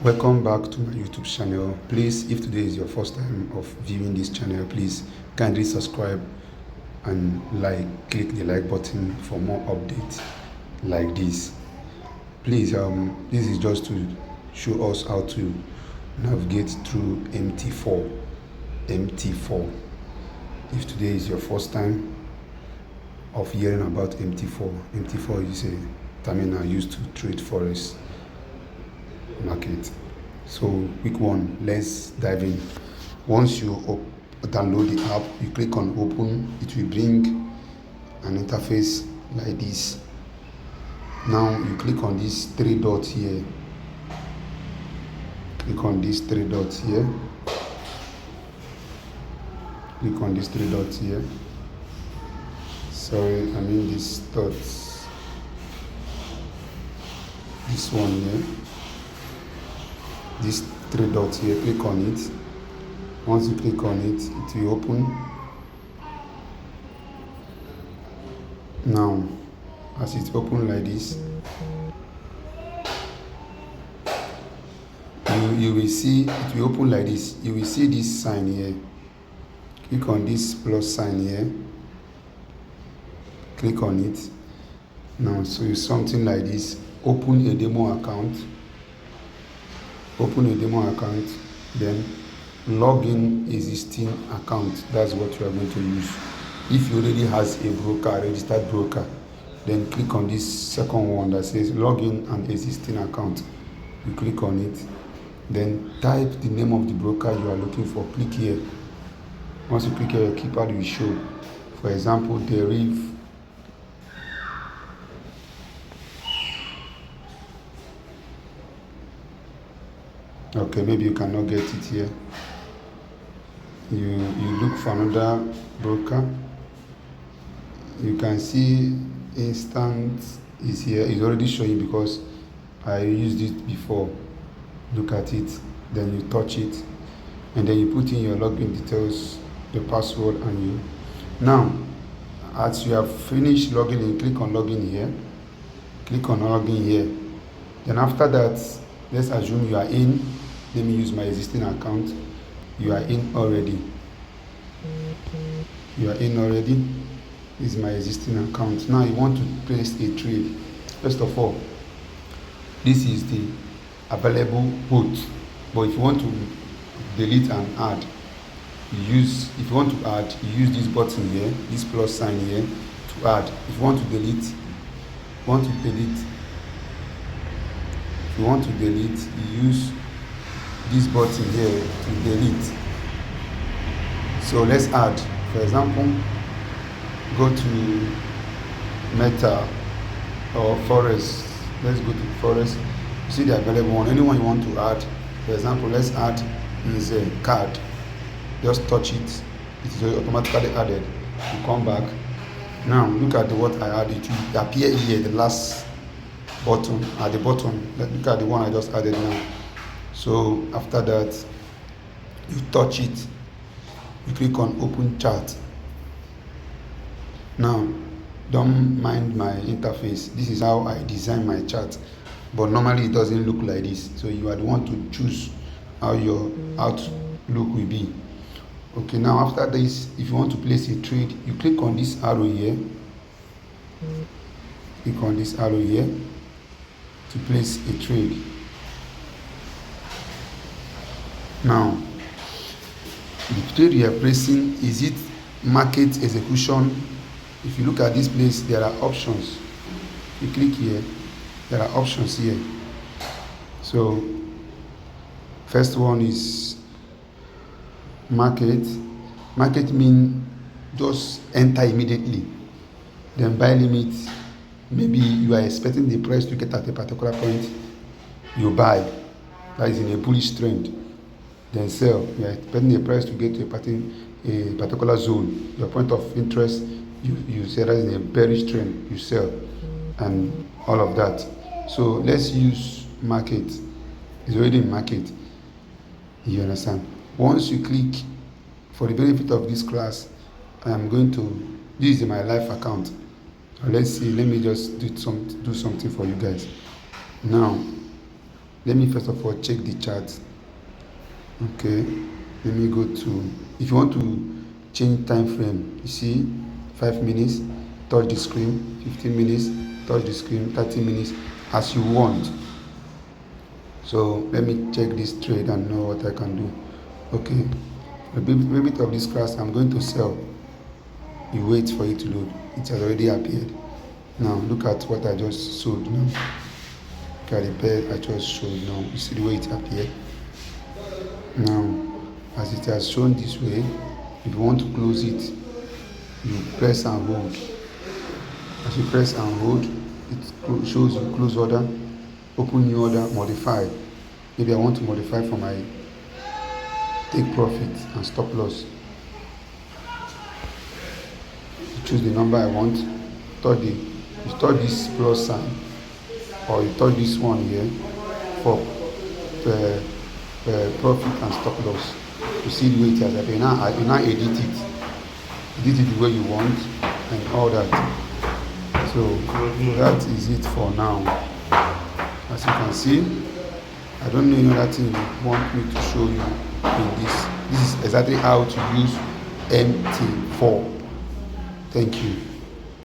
Welcome back to my YouTube channel. Please, if today is your first time of viewing this channel, please kindly subscribe and click the like button for more updates like this. Please, this is just to show us how to navigate through MT4. If today is your first time of hearing about MT4 is a terminal used to trade forex market. So quick one, let's dive in. Once you download the app, you click on open. It will bring an interface like this. Now you click on these three dots here. Click on these three dots here. Click on these three dots here. Sorry, I mean these dots. This one here. These three dots here, click on it. Once you click on it, it will open. Now, as it opens like this, you will see it will open like this. You will see this sign here. Click on this plus sign here. Click on it. Now, so it's something like this. Open a demo account. Open a demo account, then log in existing account. That's what you are going to use. If you already has a broker, registered broker, then click on this second one that says log in an existing account. You click on it, then type the name of the broker you are looking for. Click here. Once you click here, your keypad will show. For example, Deriv. Okay, maybe you cannot get it here. You look for another broker. You can see instant is here. It's already showing because I used it before. Look at it, then you touch it, and then you put in your login details, the password, and you. Now, as you have finished logging in, click on login here. Click on login here. Then after that, let's assume you are in. Let me use my existing account. You are in already. You are in already. This is my existing account. Now you want to place a trade. First of all, this is the available quote. But if you want to delete and add, if you want to add, you use this button here, this plus sign here to add. If you want to delete, you use this button here to delete. So let's add. For example, go to Meta or Forex. Let's go to Forex. You see the available one. Anyone you want to add. For example, let's add is a card. Just touch it. It is automatically added. You come back. Now look at what I added. It will appear here, the last button at the bottom. Look at the one I just added now. So after that, you touch it, you click on open chart. Now, don't mind my interface. This is how I design my chart, but normally it doesn't look like this. So you are the one to choose how your outlook will be. Okay, now after this, if you want to place a trade, you click on this arrow here. Click on this arrow here to place a trade. Now, the trade you are placing, is it market execution? If you look at this place, there are options. You click here, there are options here. So, first one is market. Market means just enter immediately. Then buy limit, maybe you are expecting the price to get at a particular point, you buy. That is in a bullish trend. Then sell. You are expecting the price to get to a particular zone. Your point of interest, you say that is in a bearish trend, you sell, and all of that. So let's use market. It's already in market. You understand? Once you click, for the benefit of this class, I am going to. This is my live account. Let's see. Let me just do something for you guys. Now, Let me first of all check the chart. Okay, let me go to, if you want to change time frame, you see 5 minutes, touch the screen, 15 minutes, touch the screen, 30 minutes, as you want. So let me check this trade and know what I can do. Okay, a bit of this class, I'm going to sell. You wait for it to load. It has already appeared. Now look at what I just sold now. Look at the pair I just showed now. You see the way it appeared. Now, as it has shown this way, if you want to close it, you press and hold. As you press and hold, it shows you close order, open new order, modify. Maybe I want to modify for my take profit and stop loss. You choose the number I want, you touch this plus sign, or you touch this one here for profit and stop loss. You see the way it has happened. You now edit it. Edit it the way you want and all that. So that is it for now. As you can see, I don't know any other thing you want me to show you in this. This is exactly how to use MT4. Thank you.